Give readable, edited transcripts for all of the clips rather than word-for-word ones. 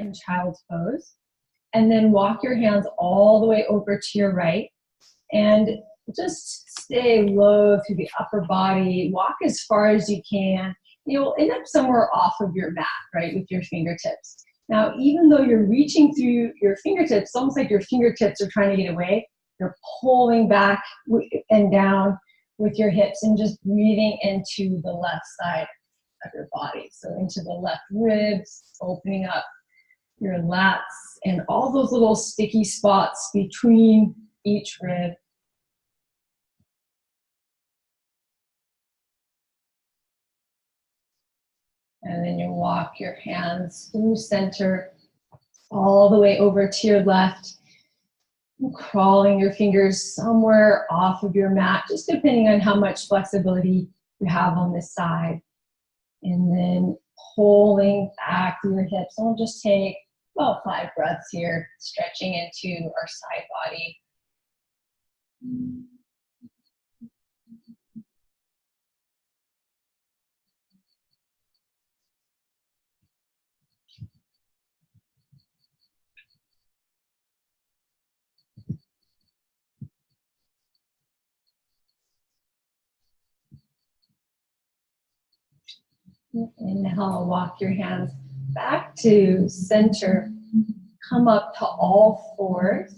in child's pose. And then walk your hands all the way over to your right. And just stay low through the upper body. Walk as far as you can. You'll end up somewhere off of your mat, right, with your fingertips. Now, even though you're reaching through your fingertips, it's almost like your fingertips are trying to get away. You're pulling back and down with your hips and just breathing into the left side of your body. So into the left ribs, opening up your lats and all those little sticky spots between each rib. And then you walk your hands through center, all the way over to your left, crawling your fingers somewhere off of your mat, just depending on how much flexibility you have on this side. And then pulling back through your hips. And we'll just take about 5 breaths here, stretching into our side body. Inhale, walk your hands back to center. Come up to all fours.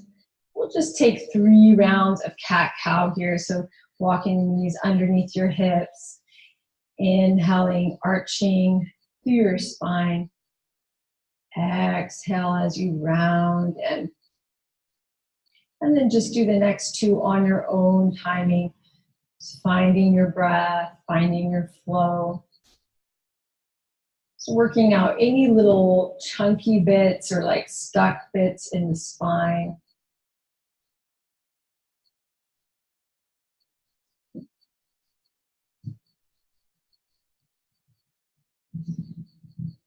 We'll just take 3 rounds of cat-cow here. So walking the knees underneath your hips. Inhaling, arching through your spine. Exhale as you round in. And then just do the next 2 on your own timing. Just finding your breath, finding your flow. So working out any little chunky bits or like stuck bits in the spine.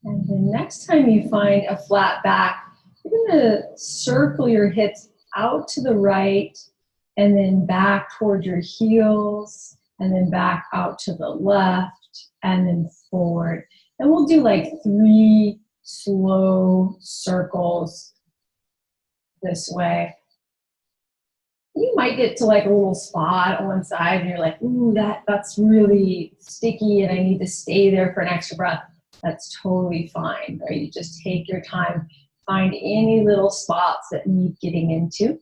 And the next time you find a flat back, you're gonna circle your hips out to the right and then back toward your heels and then back out to the left and then forward. And we'll do like 3 slow circles this way. You might get to like a little spot on one side and you're like, ooh, that's really sticky and I need to stay there for an extra breath. That's totally fine, right? You just take your time, find any little spots that need getting into.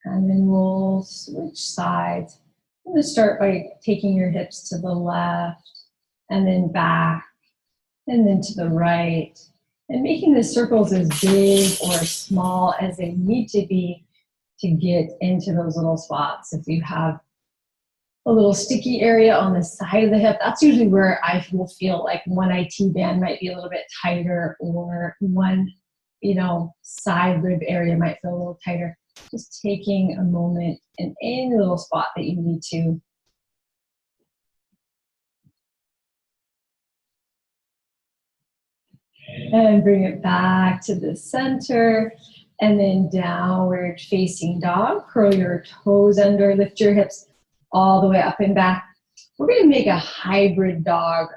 And then we'll switch sides. I'm going to start by taking your hips to the left and then back and then to the right and making the circles as big or as small as they need to be to get into those little spots. If you have a little sticky area on the side of the hip, that's usually where I will feel like one IT band might be a little bit tighter or one, side rib area might feel a little tighter. Just taking a moment in any little spot that you need to. And bring it back to the center. And then downward facing dog. Curl your toes under, lift your hips all the way up and back. We're going to make a hybrid dog.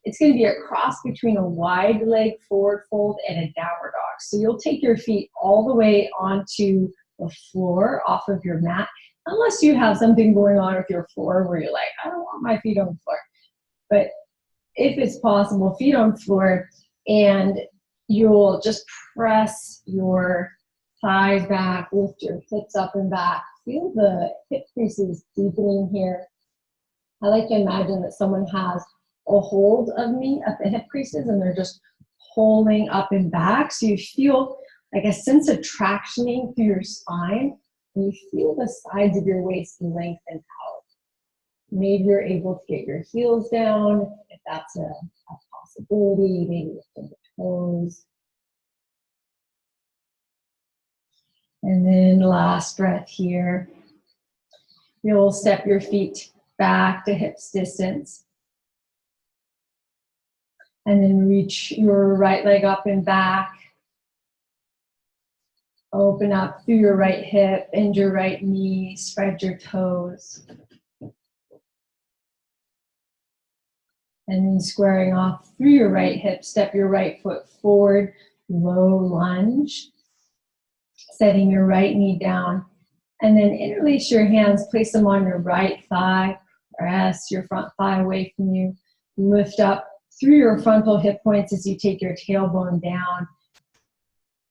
It's going to be a cross between a wide leg forward fold and a downward dog. So you'll take your feet all the way onto the floor off of your mat, unless you have something going on with your floor where you're like, I don't want my feet on the floor. But if it's possible, feet on the floor, and you'll just press your thighs back, lift your hips up and back. Feel the hip creases deepening here. I like to imagine that someone has a hold of me at the hip creases and they're just pulling up and back. So you feel like a sense of tractioning through your spine, and you feel the sides of your waist lengthen out. Maybe you're able to get your heels down, if that's a possibility, maybe lifting the toes. And then last breath here. You'll step your feet back to hips distance. And then reach your right leg up and back. Open up through your right hip, bend your right knee, spread your toes. And then squaring off through your right hip, step your right foot forward, low lunge, setting your right knee down, and then interlace your hands, place them on your right thigh, press your front thigh away from you, lift up through your frontal hip points as you take your tailbone down.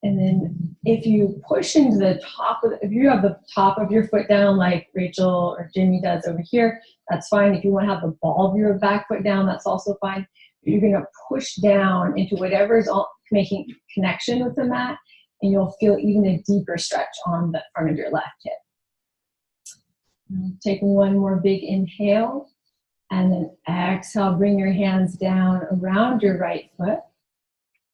And then if you push into the top of, if you have the top of your foot down like Rachel or Jimmy does over here, that's fine. If you want to have the ball of your back foot down, that's also fine. You're going to push down into whatever is making connection with the mat, and you'll feel even a deeper stretch on the front of your left hip. Take one more big inhale, and then exhale, bring your hands down around your right foot.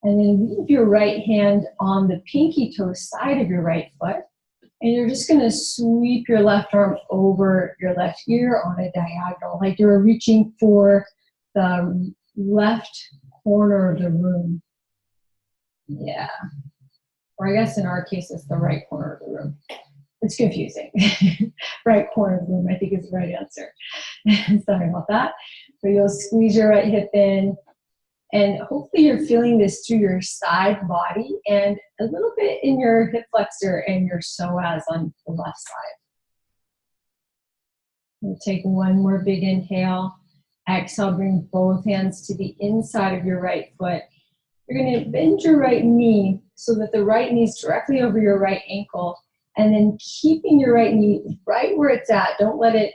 And then leave your right hand on the pinky toe side of your right foot. And you're just going to sweep your left arm over your left ear on a diagonal, like you're reaching for the left corner of the room. Yeah. Or I guess in our case, it's the right corner of the room. It's confusing. Right corner of the room, I think, is the right answer. Sorry about that. But you'll squeeze your right hip in. And hopefully you're feeling this through your side body and a little bit in your hip flexor and your psoas on the left side. We'll take one more big inhale. Exhale, bring both hands to the inside of your right foot. You're going to bend your right knee so that the right knee is directly over your right ankle. And then keeping your right knee right where it's at. Don't let it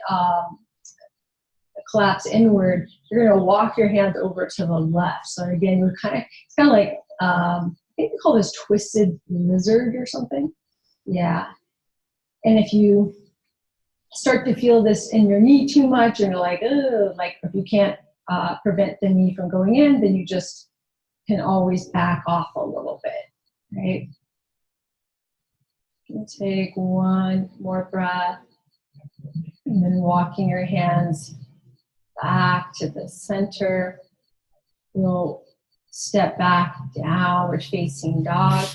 collapse inward. You're going to walk your hands over to the left. So again, it's kind of like, I think they call this twisted lizard or something. Yeah. And if you start to feel this in your knee too much, and you're like, oh, like if you can't prevent the knee from going in, then you just can always back off a little bit, right? You take one more breath, and then walking your hands back to the center. You'll step back, downward facing dog.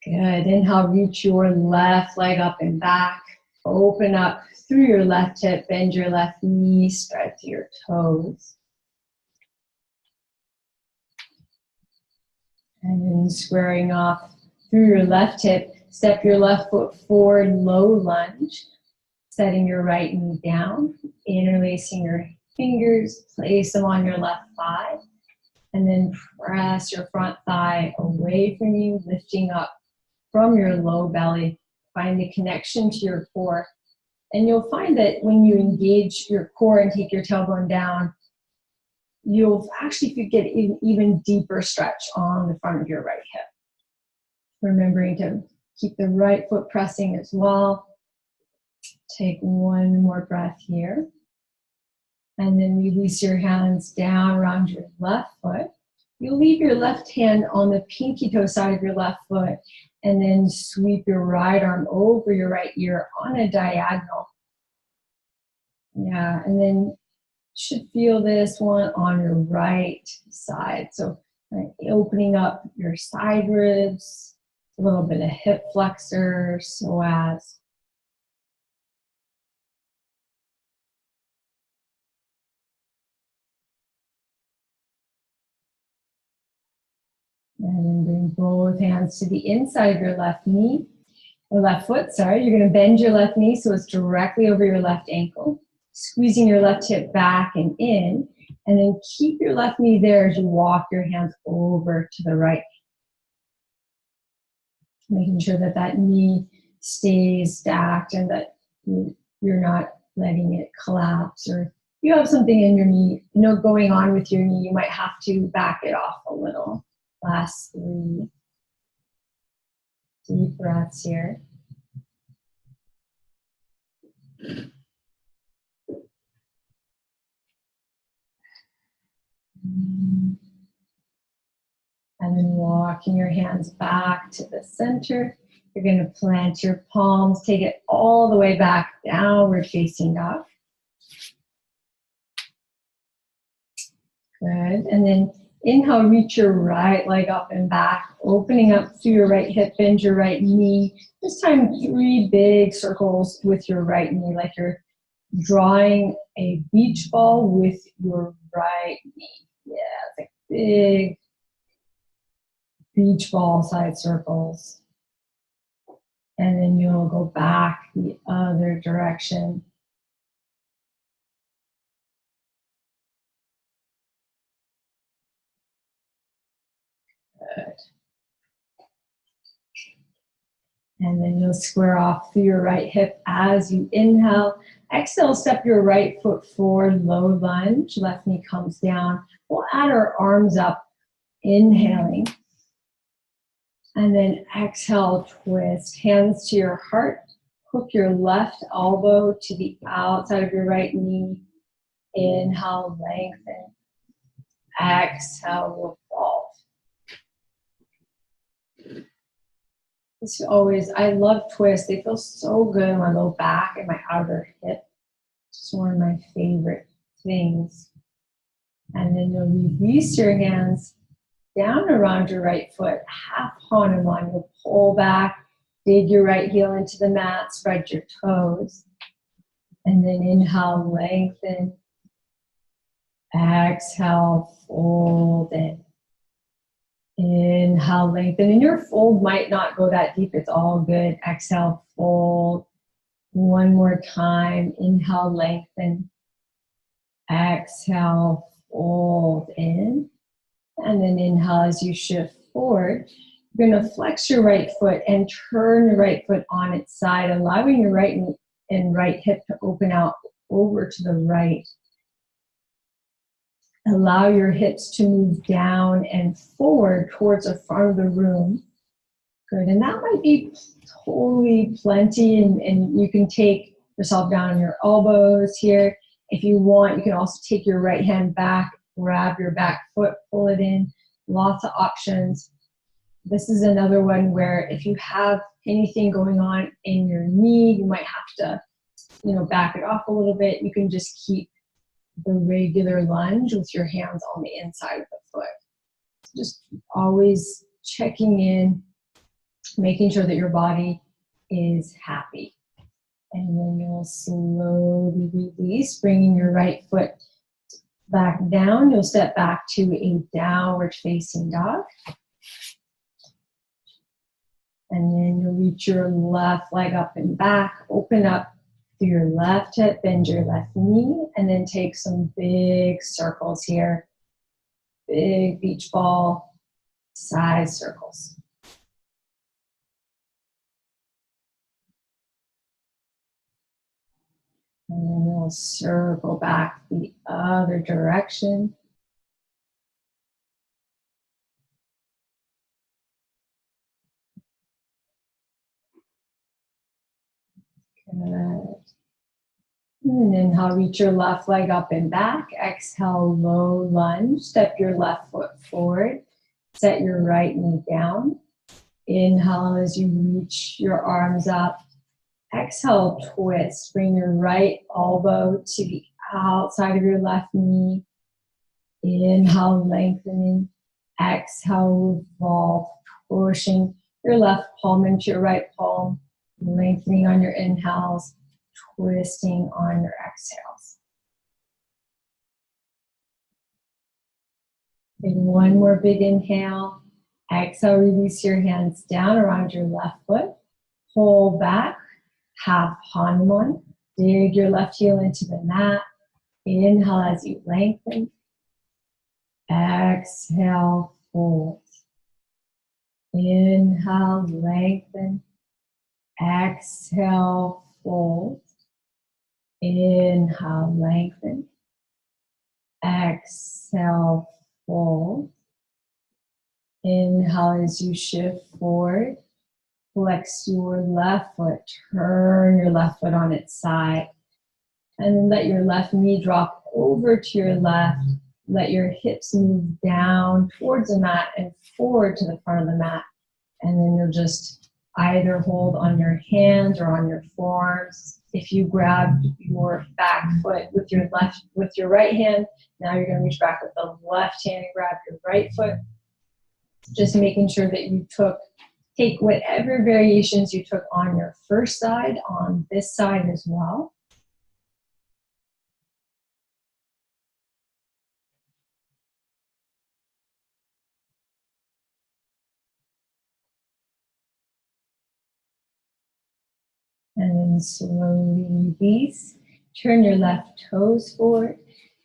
Good. Inhale, reach your left leg up and back. Open up through your left hip, bend your left knee, stretch your toes. And then squaring off through your left hip, step your left foot forward, low lunge. Setting your right knee down, interlacing your fingers, place them on your left thigh, and then press your front thigh away from you, lifting up from your low belly. Find the connection to your core. And you'll find that when you engage your core and take your tailbone down, you'll actually get an even deeper stretch on the front of your right hip. Remembering to keep the right foot pressing as well. Take one more breath here. And then release your hands down around your left foot. You'll leave your left hand on the pinky toe side of your left foot, and then sweep your right arm over your right ear on a diagonal. Yeah, and then you should feel this one on your right side. So opening up your side ribs, a little bit of hip flexor, psoas. And then bring both hands to the inside of your left knee, or left foot, sorry. You're going to bend your left knee so it's directly over your left ankle, squeezing your left hip back and in, and then keep your left knee there as you walk your hands over to the right. Making sure that that knee stays stacked and that you're not letting it collapse, or if you have something in your knee, going on with your knee, you might have to back it off a little. Last 3 deep breaths here. And then walking your hands back to the center. You're going to plant your palms, take it all the way back, downward facing dog. Good. And then inhale, reach your right leg up and back, opening up through your right hip, bend your right knee. This time, 3 big circles with your right knee, like you're drawing a beach ball with your right knee. Yeah, it's like big beach ball side circles. And then you'll go back the other direction. Good. And then you'll square off through your right hip as you inhale. Exhale, step your right foot forward, low lunge. Left knee comes down. We'll add our arms up, inhaling. And then exhale, twist. Hands to your heart. Hook your left elbow to the outside of your right knee. Inhale, lengthen. Exhale, revolve. This always, I love twists. They feel so good on my low back and my outer hip. It's one of my favorite things. And then you'll release your hands down around your right foot, half Hanuman. You'll pull back, dig your right heel into the mat, spread your toes. And then inhale, lengthen. Exhale, fold in. Inhale, lengthen. And your fold might not go that deep. It's all good. Exhale, fold. One more time. Inhale, lengthen. Exhale, fold in. And then inhale as you shift forward. You're going to flex your right foot and turn the right foot on its side, allowing your right knee and right hip to open out over to the right. Allow your hips to move down and forward towards the front of the room. Good, and that might be totally plenty, and you can take yourself down on your elbows here. If you want, you can also take your right hand back, grab your back foot, pull it in. Lots of options. This is another one where if you have anything going on in your knee, you might have to, back it off a little bit. You can just keep the regular lunge with your hands on the inside of the foot. Just always checking in, making sure that your body is happy. And then you'll slowly release, bringing your right foot back down. You'll step back to a downward facing dog. And then you'll reach your left leg up and back, open up through your left hip, bend your left knee, and then take some big circles here. Big beach ball side circles. And then we'll circle back the other direction. Good. And inhale, reach your left leg up and back. Exhale, low lunge. Step your left foot forward. Set your right knee down. Inhale as you reach your arms up. Exhale, twist. Bring your right elbow to the outside of your left knee. Inhale, lengthening. Exhale, revolve. Pushing your left palm into your right palm. Lengthening on your inhales. Twisting on your exhales. Take one more big inhale. Exhale, release your hands down around your left foot. Pull back, half Hanuman. Dig your left heel into the mat. Inhale as you lengthen. Exhale, fold. Inhale, lengthen. Exhale, fold. Inhale, lengthen. Exhale, fold. Inhale as you shift forward. Flex your left foot. Turn your left foot on its side. And then let your left knee drop over to your left. Let your hips move down towards the mat and forward to the front of the mat. And then you'll just either hold on your hands or on your forearms. If you grab your back foot with your right hand, now you're going to reach back with the left hand and grab your right foot. Just making sure that you take whatever variations you took on your first side on this side as well. And then slowly release. Turn your left toes forward,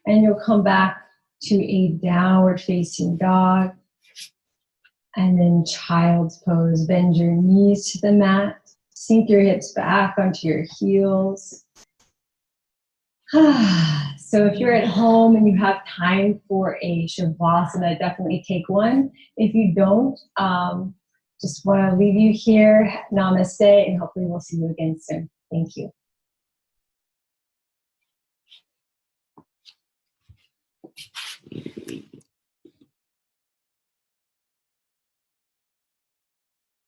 and you'll come back to a downward facing dog. And then child's pose. Bend your knees to the mat. Sink your hips back onto your heels. So if you're at home and you have time for a Shavasana, definitely take one. If you don't, just want to leave you here. Namaste, and hopefully we'll see you again soon. Thank you.